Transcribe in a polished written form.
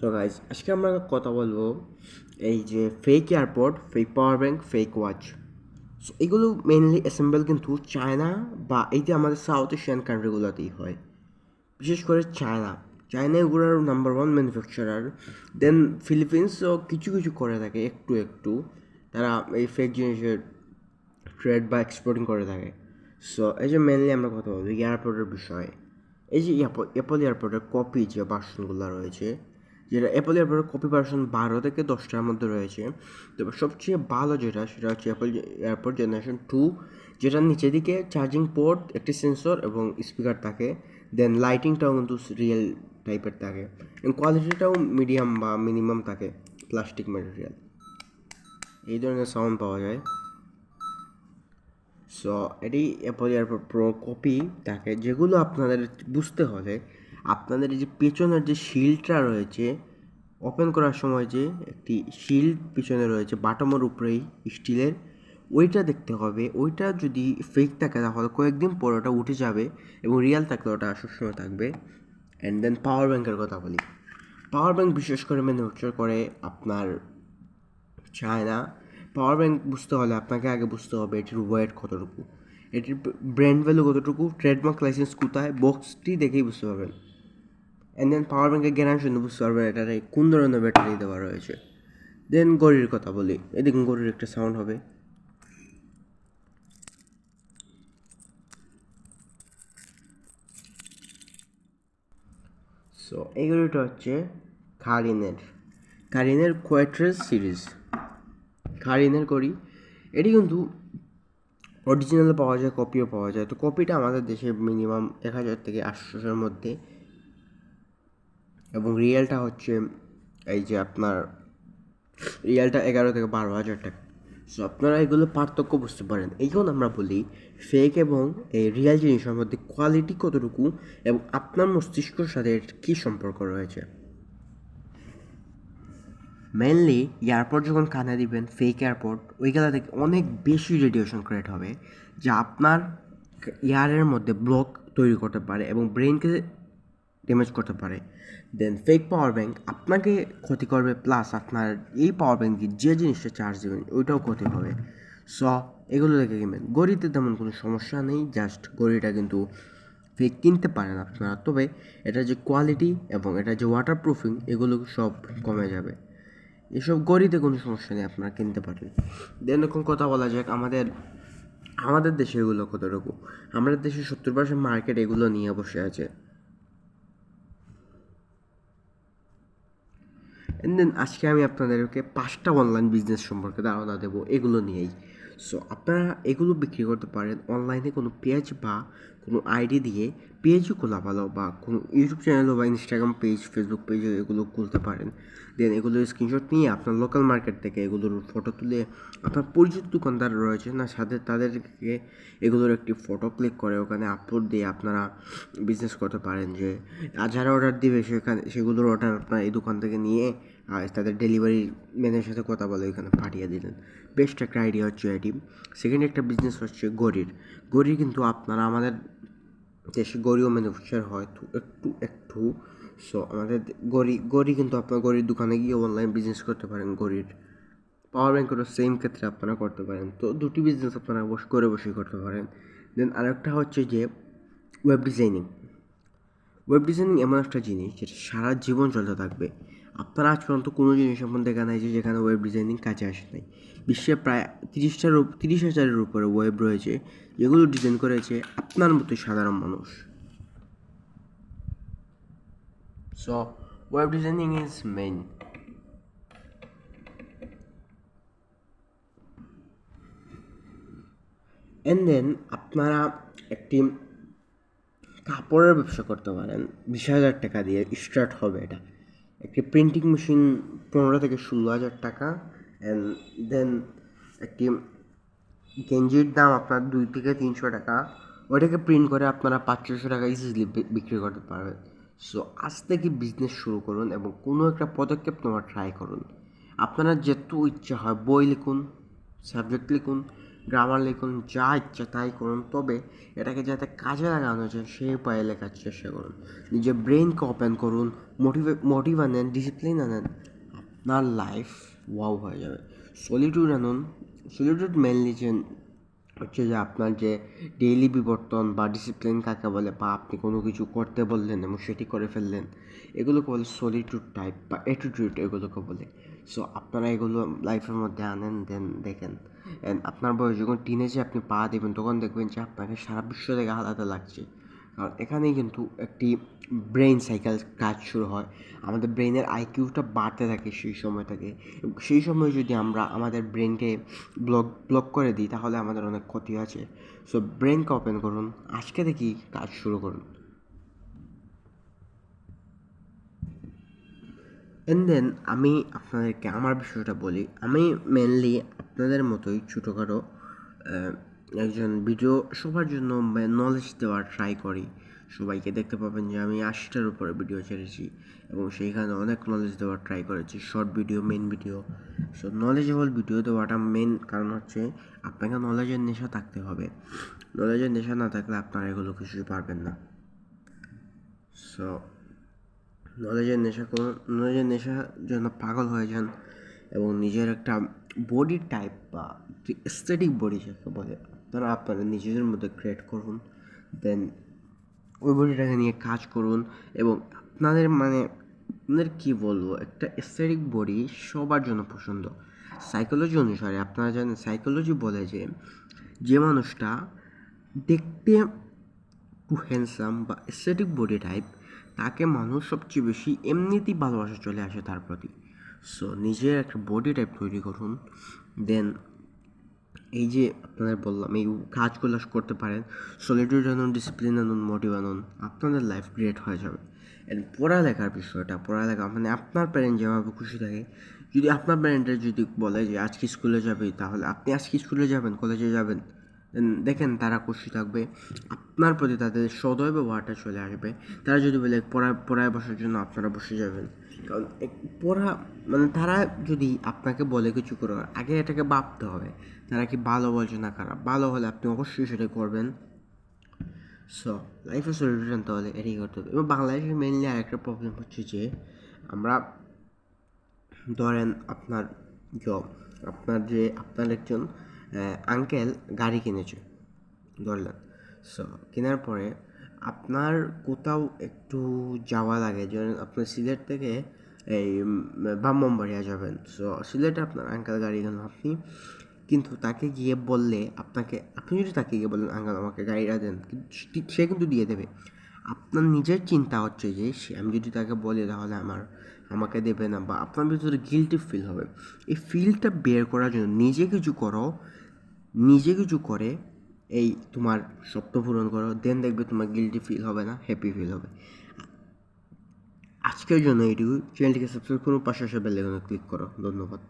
So guys আজকে আমরা কথা বলবো এই যে fake AirPod, fake power bank, fake watch. So এগুলো মেইনলি অ্যাসেম্বল কিন্তু চায়না বা এই যে আমাদের সাউথ এশিয়ান কান্ট্রিগুলোতেই হয়, বিশেষ করে চায়না এগুলোর নাম্বার ওয়ান ম্যানুফ্যাকচারার। দেন ফিলিপিন্সও কিছু কিছু করে থাকে একটু একটু, তারা এই ফেক জিনিসের ট্রেড বা এক্সপোর্টিং করে থাকে। সো এই যে মেনলি আমরা কথা বলবো এয়ারপোর্টের বিষয়ে। এই যে অ্যাপল এয়ারপোর্টের কপি যে ভার্সনগুলো রয়েছে, যেটা অ্যাপল এয়ারপোর্টের কপি ভার্সন 12 থেকে 10টার মধ্যে রয়েছে। তবে সবচেয়ে ভালো যেটা সেটা হচ্ছে অ্যাপল এয়ারপোর্ট জেনারেশন 2, যেটার নিচের দিকে চার্জিং পোর্ট, একটি সেন্সর এবং স্পিকার থাকে। দেন লাইটিংটাও কিন্তু রিয়েল টাইপের থাকে এবং কোয়ালিটিটাও মিডিয়াম বা মিনিমাম থাকে, প্লাস্টিক ম্যাটেরিয়াল, এই ধরনের সাউন্ড পাওয়া যায়। সো এটি অ্যাপল এয়ারপড প্রো কপি থাকে, যেগুলো আপনাদের বুঝতে হলে আপনাদের এই যে পেছনের যে শিল্ডটা রয়েছে, ওপেন করার সময় যে একটি শিল্ড পিছনে রয়েছে বাটমের উপরেই স্টিলের, ওইটা দেখতে হবে। ওইটা যদি ফেক থাকে তাহলে কয়েকদিন পর ওটা উঠে যাবে এবং রিয়েল থাকলে ওটা সবসময় থাকবে। অ্যান্ড দেন পাওয়ার ব্যাংকের কথা বলি। পাওয়ার ব্যাংক বিশেষ করে ম্যানুফ্যাকচার করে আপনার চায়না। পাওয়ার ব্যাংক বুঝতে হলে আপনাকে আগে বুঝতে হবে এটির ওয়েট কতটুকু, এটির ব্র্যান্ড ভ্যালু কতটুকু, ট্রেডমার্ক লাইসেন্স কোথায়, বক্সটি দেখেই বুঝতে পারবেন। অ্যান্ড দেন পাওয়ার ব্যাংকের জ্ঞানের জন্য বুঝতে পারবেন এটাতে কোন ধরনের ব্যাটারি দেওয়া রয়েছে। দেন ঘড়ির কথা বলি, এদিকে ঘড়ির একটা সাউন্ড হবে। সো এই ঘড়িটা হচ্ছে কারিনের কোয়েট্রেস সিরিজ, কারিনের ঘড়ি। এটি কিন্তু অরিজিনাল পাওয়া যায়, কপিও পাওয়া যায়। তো কপিটা আমাদের দেশে মিনিমাম 1000 থেকে 800-এর মধ্যে, এবং রিয়েলটা হচ্ছে এই যে আপনার রিয়েলটা 11 থেকে 12 হাজার টাকা। সো আপনারা এগুলো পার্থক্য বুঝতে পারেন। এইখন আমরা বলি ফেক এবং এই রিয়েল জিনিসের মধ্যে কোয়ালিটি কতটুকু এবং আপনার মস্তিষ্কর সাথে এর কী সম্পর্ক রয়েছে। মেনলি এয়ারপড যখন কানে দিবেন, ফেক এয়ারপড, ওইগুলো থেকে অনেক বেশি রেডিয়েশন ক্রিয়েট হবে, যা আপনার ইয়ারের মধ্যে ব্লক তৈরি করতে পারে এবং ব্রেনকে ড্যামেজ করতে পারে। দেন ফেক পাওয়ার ব্যাংক আপনাকে ক্ষতি করবে, প্লাস আপনার এই পাওয়ার ব্যাংক দিয়ে যে জিনিসটা চার্জ দেবেন ওইটাও ক্ষতি হবে। সো এগুলো দেখে কিনবেন। ঘড়িতে তেমন কোনো সমস্যা নেই, জাস্ট ঘড়িটা কিন্তু ফেক কিনতে পারেন আপনারা, তবে এটা যে কোয়ালিটি এবং এটা যে ওয়াটার প্রুফিং এগুলো সব কমে যাবে। এসব ঘড়িতে কোনো সমস্যা নেই, আপনারা কিনতে পারেন। দেন এখন কথা বলা যাক আমাদের দেশে এগুলো কতটুকু। আমাদের দেশে 70% মার্কেট এগুলো নিয়ে বসে আছে। অ্যান্ড দেন আজকে আমি আপনাদেরকে 5টা অনলাইন বিজনেস সম্পর্কে ধারণা দেবো এগুলো নিয়েই। সো আপনারা এগুলো বিক্রি করতে পারেন অনলাইনে কোনো পেজ বা কোনো আইডি দিয়ে। পেজও খোলা ভালো, বা কোনো ইউটিউব চ্যানেলও বা ইনস্টাগ্রাম পেজ, ফেসবুক পেজে এগুলো খুলতে পারেন। দেন এগুলোর স্ক্রিনশট নিয়ে আপনার লোকাল মার্কেট থেকে এগুলোর ফটো তুলে আপনার পরিচিত দোকানদার রয়েছে না, সাথে তাদেরকে এগুলোর একটি ফটো ক্লিক করে ওখানে আপলোড দিয়ে আপনারা বিজনেস করতে পারেন। যে যারা অর্ডার দিবে সেগুলোর অর্ডার আপনার এই দোকান থেকে নিয়ে তাদের ডেলিভারি ম্যানের সাথে কথা বলে এখানে পাঠিয়ে দিলেন। বেস্ট একটা আইডিয়া হচ্ছে এটি। সেকেন্ড একটা বিজনেস হচ্ছে ঘড়ি কিন্তু আপনারা আমাদের দেশে ঘড়িও ম্যানুফ্যাকচার হয় তো একটু। সো আমাদের ঘড়ি কিন্তু আপনার ঘড়ির দোকানে গিয়ে অনলাইন বিজনেস করতে পারেন ঘড়ির। পাওয়ার ব্যাঙ্কেরও সেম ক্ষেত্রে আপনারা করতে পারেন। তো দুটি বিজনেস আপনারা ঘরে বসেই করতে পারেন। দেন আরেকটা হচ্ছে যে ওয়েব ডিজাইনিং এমন একটা জিনিস যেটা সারা জীবন চলতে থাকবে। আপনারা আজ পর্যন্ত কোনো জিনিস এমন দেখা নাই যে যেখানে ওয়েব ডিজাইনিং কাজে আসে নাই। বিশ্বে প্রায় 30,000-এর উপরে ওয়েব রয়েছে, যেগুলো ডিজাইন করেছে আপনার মতো সাধারণ মানুষ। So web designing is main. And then আপনারা একটি কাপড়ের ব্যবসা করতে পারেন 20,000 টাকা দিয়ে স্টার্ট হবে। এটা একটি প্রিন্টিং মেশিন 15 থেকে 16 হাজার টাকা। অ্যান্ড দেন একটি গেঞ্জির দাম আপনার 2 থেকে 300 টাকা। ওইটাকে প্রিন্ট করে আপনারা 500-600 টাকা ইজিলি বিক্রি করতে পারবেন। সো আজ থেকে বিজনেস শুরু করুন এবং কোনো একটা পদক্ষেপ নেওয়ার ট্রাই করুন। আপনারা যেহেতু ইচ্ছা হয় বই লিখুন, সাবজেক্ট লিখুন, গ্রামার লিখুন, যা ইচ্ছা তাই করুন, তবে এটাকে যাতে কাজে লাগানো যায় সেই উপায়ে লেখার চেষ্টা করুন। নিজের ব্রেনকে ওপেন করুন, মোটিভ আনেন, ডিসিপ্লিন আনেন, আপনার লাইফ ওয়াও হয়ে যাবে। সলিটিউড আনুন। সলিটিউড মেনলি যে হচ্ছে যে আপনার যে ডেইলি বিবর্তন বা ডিসিপ্লিন কাকে বলে, বা আপনি কোনো কিছু করতে বললেন এবং সেটি করে ফেললেন, এগুলোকে বলে সলিটিউড টাইপ বা অ্যাটিটিউড, এগুলোকে বলে। সো আপনারা এগুলো লাইফের মধ্যে আনেন, দেন দেখেন অ্যান্ড আপনার বয়স যখন টিনেজে আপনি পা দেবেন তখন দেখবেন যে আপনাকে সারা বিশ্ব থেকে আলাদা লাগছে। কারণ এখানেই কিন্তু একটি ব্রেন সাইকেল কাজ শুরু হয়। আমাদের ব্রেনের আইকিউটা বাড়তে থাকে সেই সময় থেকে। সেই সময় যদি আমরা আমাদের ব্রেনকে ব্লক করে দিই তাহলে আমাদের অনেক ক্ষতি আছে। সো ব্রেনকে ওপেন করুন, আজকে থেকেই কাজ শুরু করুন। অ্যান্ড দেন আমি আপনাদেরকে আমার বিষয়টা বলি। আমি মেনলি আপনাদের মতোই ছোটোখাটো একজন ভিডিও সবার জন্য নলেজ দেওয়ার ট্রাই করি। সবাইকে দেখতে পাবেন যে আমি 80টার উপরে ভিডিও ছেড়েছি এবং সেইখানে অনেক নলেজ দেওয়ার ট্রাই করেছি, short video, main video. So knowledgeable video দেওয়াটা মেন কারণ হচ্ছে আপনাকে নলেজের নেশা থাকতে হবে। নলেজের নেশা না থাকলে আপনারা এগুলো কিছুই পারবেন না। সো নলেজের নেশা করুন, নলেজের নেশার জন্য পাগল হয়ে যান এবং নিজের একটা বডি টাইপ বা এস্থেটিক বডি যাকে বলে আপনারা আপনাদের নিজেদের মধ্যে ক্রিয়েট করুন। দেন ওই বডিটাকে নিয়ে কাজ করুন এবং আপনাদের আপনাদের কী বলবো, একটা এস্থেটিক বডি সবার জন্য পছন্দ। সাইকোলজি অনুসারে আপনারা জানেন, সাইকোলজি বলে যে যে মানুষটা দেখতে একটু হ্যান্ডসাম বা এস্থেটিক বডি টাইপ, তাকে মানুষ সবচেয়ে বেশি এমনিতেই ভালোবাসা চলে আসে তার প্রতি। সো নিজের একটা বডি টাইপ তৈরি করুন। দেন এই যে আপনাদের বললাম এই কাজগুলো করতে পারেন, সলিটিউড আনুন, ডিসিপ্লিন আনুন, মোটিভ আনুন, আপনাদের লাইফ গ্রেট হয়ে যাবে। অ্যান্ড পড়ালেখার বিষয়টা, পড়ালেখা আপনার প্যারেন্ট যেভাবে খুশি থাকে, যদি আপনার প্যারেন্টের যদি বলে যে আজকে স্কুলে যাবে, তাহলে আপনি আজকে স্কুলে যাবেন, কলেজে যাবেন, দেখেন তারা খুশি থাকবে, আপনার প্রতি তাদের সদয় ব্যবহারটা চলে আসবে। তারা যদি বলে পড়ায় বসার জন্য, আপনারা বসে যাবেন। কারণ পড়া তারা যদি আপনাকে বলে কিছু করার আগে এটাকে ভাবতে হবে তারা কি ভালো বলছে না খারাপ। ভালো হলে আপনি অবশ্যই সেটা করবেন। সো লাইফে সলিউশন তাহলে এটাই করতে হবে। এবং বাংলাদেশের মেনলি আরেকটা প্রবলেম হচ্ছে যে আমরা ধরেন আপনার একজন আঙ্কেল গাড়ি কিনেছে ধরলেন। সো কেনার পরে আপনার কোথাও একটু যাওয়া লাগে, যেমন আপনার সিলেট থেকে এই ব্রাহ্মণবাড়িয়া যাবেন। সো সিলেটে আপনার আঙ্কেল গাড়ি কিনলেন আপনি, কিন্তু তাকে গিয়ে বললে আপনি যদি তাকে গিয়ে বলেন আঙ্কেল আমাকে গাড়িটা দেন, সে কিন্তু দিয়ে দেবে। আপনার নিজের চিন্তা হচ্ছে যে আমি যদি তাকে বলি তাহলে আমাকে দেবে না, বা আপনার ভিতরে গিল্টি ফিল হবে। এই ফিলটা বের করার জন্য নিজে কিছু করো, নিজে কিছু করে এই তোমার স্বপ্ন পূরণ করো, দেন দেখবে তোমার গিল্টি ফিল হবে না, হ্যাপি ফিল হবে। আজকের জন্য এইটুকু। চ্যানেলটিকে সাবস্ক্রাইব করুন, পাশে বেল আইকনে ক্লিক করো। ধন্যবাদ।